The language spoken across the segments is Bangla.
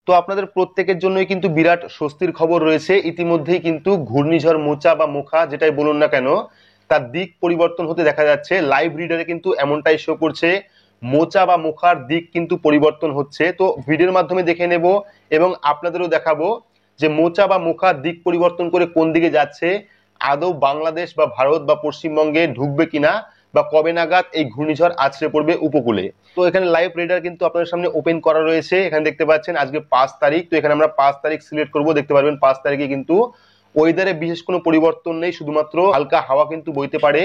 তো আপনাদের প্রত্যেকের জন্যই কিন্তু বিরাট স্বস্তির খবর রয়েছে। ইতিমধ্যেই কিন্তু ঘূর্ণিঝড় মোচা বা মোখা যেটাই বলুন না কেন, তার দিক পরিবর্তন হতে দেখা যাচ্ছে। লাইভ রিডারে কিন্তু এমনটাই শো করছে, মোচা বা মোখার দিক কিন্তু পরিবর্তন হচ্ছে। তো ভিডিওর মাধ্যমে দেখে নেব এবং আপনাদেরও দেখাবো যে মোচা বা মোখার দিক পরিবর্তন করে কোন দিকে যাচ্ছে, আদৌ বাংলাদেশ বা ভারত বা পশ্চিমবঙ্গে ঢুকবে কিনা, বা কবে নাগাদ এই ঘূর্ণিঝড় আছড়ে পড়বে উপকূলে। তো এখানে লাইভ রেডার কিন্তু আপনাদের সামনে ওপেন করা রয়েছে। এখানে দেখতে পাচ্ছেন আজকে 5 তারিখ। তো এখানে আমরা 5 তারিখ সিলেক্ট করব। দেখতে পারবেন 5 তারিখে কিন্তু ওয়েদারে বিশেষ কোনো পরিবর্তন নেই, শুধুমাত্র হালকা হাওয়া কিন্তু বইতে পারে।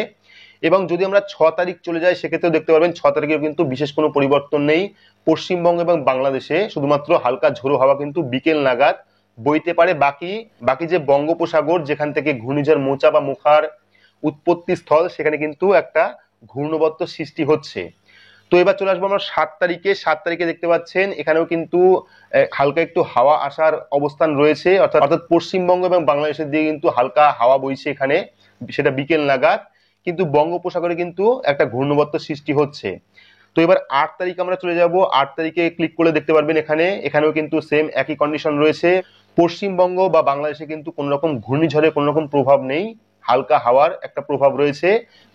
এবং যদি আমরা 6 তারিখ চলে যাই, সেক্ষেত্রেও দেখতে পারবেন 6 তারিখেও কিন্তু বিশেষ কোনো পরিবর্তন নেই। পশ্চিমবঙ্গ এবং বাংলাদেশে শুধুমাত্র হালকা ঝোড়ো হাওয়া কিন্তু বিকেল নাগাদ বইতে পারে। বাকি বাকি যে বঙ্গোপসাগর, যেখান থেকে ঘূর্ণিঝড় মোচা বা মোখার উৎপত্তি স্থল, সেখানে কিন্তু একটা ঘূর্ণবর্ত সৃষ্টি হচ্ছে। তো এবার চলে আসবো আমরা 7 তারিখে। 7 তারিখে দেখতে পাচ্ছেন এখানেও কিন্তু হালকা একটু হাওয়া আসার অবস্থান রয়েছে, অর্থাৎ পশ্চিমবঙ্গ এবং বাংলাদেশের দিকে কিন্তু হালকা হাওয়া বইছে এখানে, সেটা বিকেল নাগাদ। কিন্তু বঙ্গোপসাগরে কিন্তু একটা ঘূর্ণবর্ত সৃষ্টি হচ্ছে। তো এবার 8 তারিখ আমরা চলে যাব। 8 তারিখে ক্লিক করলে দেখতে পারবেন এখানেও কিন্তু সেম একই কন্ডিশন রয়েছে। পশ্চিমবঙ্গ বা বাংলাদেশে কিন্তু কোন রকম ঘূর্ণিঝড়ের কোন রকম প্রভাব নেই, হালকা হাওয়ার একটা প্রভাব রয়েছে।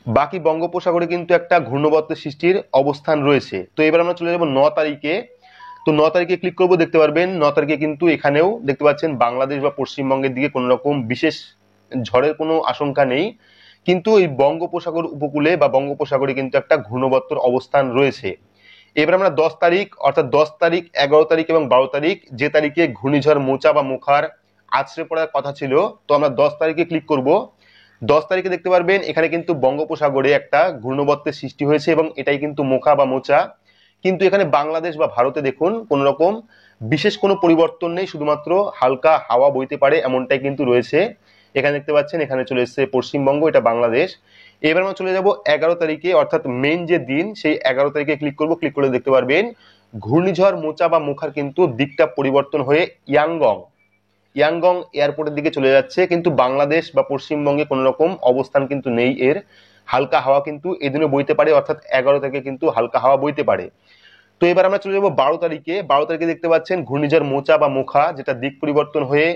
বাকি বঙ্গোপসাগরে কিন্তু একটা ঘূর্ণবর্ত সৃষ্টির অবস্থান রয়েছে। তো এবার আমরা চলে যাব 9 তারিখে। তো 9 তারিখে ক্লিক করব। দেখতে পারবেন 9 তারিখে কিন্তু এখানেও দেখতে পাচ্ছেন বাংলাদেশ বা পশ্চিমবঙ্গের দিকে কোন রকম বিশেষ ঝড়ের কোনো আশঙ্কা নেই, কিন্তু এই বঙ্গোপসাগর উপকূলে বা বঙ্গোপসাগরে কিন্তু একটা ঘূর্ণবর্তর অবস্থান রয়েছে। এবার আমরা 10 তারিখ, অর্থাৎ 10 তারিখ, 11 তারিখ এবং 12 তারিখ, যে তারিখে ঘূর্ণিঝড় মোচা বা মোখার আছড়ে পড়ার কথা ছিল, তো আমরা 10 তারিখে ক্লিক করব। 10 তারিখে দেখতে পারবেন এখানে কিন্তু বঙ্গোপসাগরে একটা ঘূর্ণবর্তের সৃষ্টি হয়েছে এবং এটাই কিন্তু মোখা বা মোচা। কিন্তু এখানে বাংলাদেশ বা ভারতে দেখুন কোন রকম বিশেষ কোনো পরিবর্তন নেই, শুধুমাত্র হালকা হাওয়া বইতে পারে এমনটাই কিন্তু রয়েছে। এখানে দেখতে পাচ্ছেন এখানে চলে এসেছে পশ্চিমবঙ্গ, এটা বাংলাদেশ। এবার আমরা চলে যাব 11 তারিখে, অর্থাৎ মেইন যে দিন, সেই 11 তারিখে ক্লিক করব। ক্লিক করে দেখতে পারবেন ঘূর্ণিঝড় মোচা বা মোখার কিন্তু দিকটা পরিবর্তন হয়ে ইয়াঙ্গং ইয়াঙ্গং এয়ারপোর্টের দিকে চলে যাচ্ছে। কিন্তু বাংলাদেশ বা পশ্চিমবঙ্গে কোন রকম অবস্থান কিন্তু নেই এর। হালকা হাওয়া কিন্তু এদিনও বইতে পারে, অর্থাৎ 11 থেকে কিন্তু হালকা হাওয়া বইতে পারে। তো এবার আমরা চলে যাবো 12 তারিখে। 12 তারিখে দেখতে পাচ্ছেন ঘূর্ণিঝড় মোচা বা মোখা, যেটা দিক পরিবর্তন হয়ে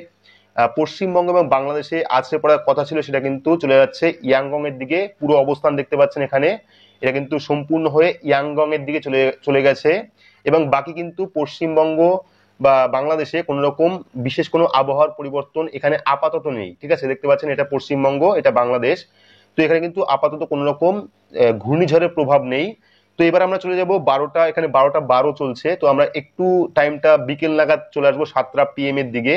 পশ্চিমবঙ্গ এবং বাংলাদেশে আছড়ে পড়ার কথা ছিল, সেটা কিন্তু চলে যাচ্ছে ইয়াঙ্গং এর দিকে। পুরো অবস্থান দেখতে পাচ্ছেন এখানে, এটা কিন্তু সম্পূর্ণ হয়ে ইয়াঙ্গং এর দিকে চলে গেছে। এবং বাকি কিন্তু পশ্চিমবঙ্গ বা বাংলাদেশে কোন রকম বিশেষ কোনো আবহাওয়ার পরিবর্তন এখানে আপাতত নেই। ঠিক আছে, দেখতে পাচ্ছেন এটা পশ্চিমবঙ্গ, এটা বাংলাদেশ। তো এখানে কিন্তু আপাতত কোন রকম ঘূর্ণিঝড়ের প্রভাব নেই। তো এবার আমরা চলে যাব 12টা, এখানে 12টা 12 চলছে। তো আমরা একটু টাইমটা বিকেল নাগাদ চলে আসবো 7টা PM এর দিকে।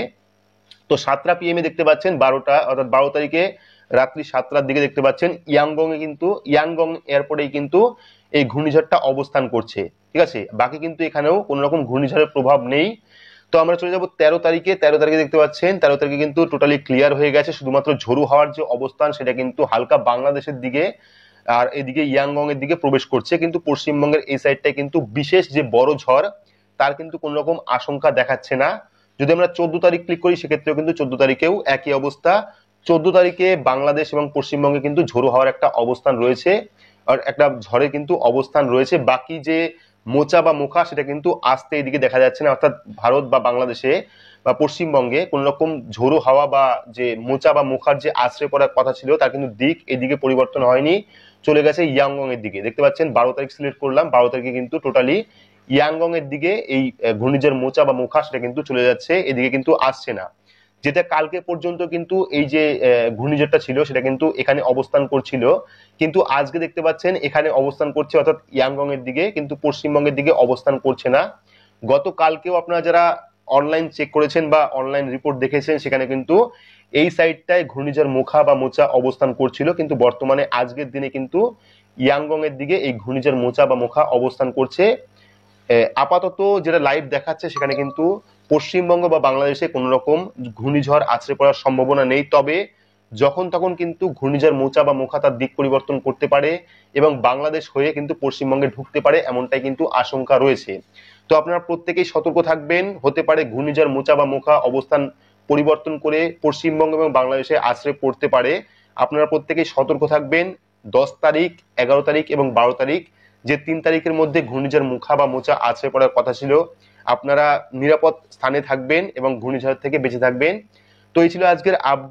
তো 7টা PM এ দেখতে পাচ্ছেন 12টা, অর্থাৎ 12 তারিখে রাত্রি 7টার দিকে দেখতে পাচ্ছেন ইয়াঙ্গং এয়ারপোর্টে কিন্তু এই ঘূর্ণিঝড়টা অবস্থান করছে। ঠিক আছে, বাকি কিন্তু এখানেও কোন রকম ঘূর্ণিঝড়ের প্রভাব নেই। তো আমরা চলে যাব 13 তারিখে। 13 তারিখে দেখতে পাচ্ছেন 13 তারিখে কিন্তু টোটালি ক্লিয়ার হয়ে গেছে, শুধুমাত্র ঝোড়ো হাওয়ার যে অবস্থান সেটা কিন্তু হালকা বাংলাদেশের দিকে আর এদিকে ইয়াঙ্গং এর দিকে প্রবেশ করছে। কিন্তু পশ্চিমবঙ্গের এই সাইডটায় কিন্তু বিশেষ যে বড় ঝড়, তার কিন্তু কোন রকম আশঙ্কা দেখাচ্ছে না। যদি আমরা 14 তারিখ ক্লিক করি, সেক্ষেত্রেও কিন্তু 14 তারিখেও একই অবস্থা। 14 তারিখে বাংলাদেশ এবং পশ্চিমবঙ্গে কিন্তু ঝোড়ো হওয়ার একটা অবস্থান রয়েছে, আর একটা ঝড়ের কিন্তু অবস্থান রয়েছে। বাকি যে মোচা বা মোখা, সেটা কিন্তু আসতে এদিকে দেখা যাচ্ছে না, অর্থাৎ ভারত বা বাংলাদেশে বা পশ্চিমবঙ্গে কোন রকম ঝোড়ো হাওয়া বা যে মোচা বা মোখার যে আশ্রয় পড়ার কথা ছিল, তার কিন্তু দিক এদিকে পরিবর্তন হয়নি, চলে গেছে ইয়াঙ্গং এর দিকে। দেখতে পাচ্ছেন 12 তারিখ সিলেক্ট করলাম, 12 তারিখে কিন্তু টোটালি ইয়াঙ্গং এর দিকে এই ঘূর্ণিঝড় মোচা বা মোখা সেটা কিন্তু চলে যাচ্ছে, এদিকে কিন্তু আসছে না। যেটা কালকে পর্যন্ত কিন্তু এই যে ঘূর্ণিঝড়টা ছিল, সেটা কিন্তু এখানে অবস্থান করছিল, কিন্তু আজকে দেখতে পাচ্ছেন এখানে অবস্থান করছে, অর্থাৎ ইয়াঙ্গং এর দিকে, কিন্তু পশ্চিমবঙ্গের দিকে অবস্থান করছে না। গতকালকেও আপনারা যারা অনলাইন চেক করেছেন বা অনলাইন রিপোর্ট দেখেছেন, সেখানে কিন্তু এই সাইডটায় ঘূর্ণিঝড় মোখা বা মোচা অবস্থান করছিল, কিন্তু বর্তমানে আজকের দিনে কিন্তু ইয়াঙ্গং এর দিকে এই ঘূর্ণিঝড় মোচা বা মোখা অবস্থান করছে। আপাতত যেটা লাইভ দেখাচ্ছে, সেখানে কিন্তু পশ্চিমবঙ্গ বা বাংলাদেশে কোন রকম ঘূর্ণিঝড় আছড়ে পড়ার সম্ভাবনা নেই। তবে যখন তখন কিন্তু ঘূর্ণিঝড় মোচা বা মোখা তার দিক পরিবর্তন করতে পারে এবং বাংলাদেশ হয়ে কিন্তু পশ্চিমবঙ্গে ঢুকতে পারে, এমনটাই কিন্তু আশঙ্কা রয়েছে। তো আপনারা প্রত্যেকেই সতর্ক থাকবেন, হতে পারে ঘূর্ণিঝড় মোচা বা মোখা অবস্থান পরিবর্তন করে পশ্চিমবঙ্গ এবং বাংলাদেশে আছড়ে পড়তে পারে। আপনারা প্রত্যেকেই সতর্ক থাকবেন। 10 তারিখ, 11 তারিখ এবং 12 তারিখ, যে 3 তারিখের মধ্যে ঘূর্ণিঝড় মোখা বা মোচা আছড়ে পড়ার কথা ছিল, আপনারা নিরাপদ স্থানে থাকবেন এবং ঘূর্ণিঝড় থেকে বেঁচে থাকবেন। তো এই ছিল আজকের আপডেট।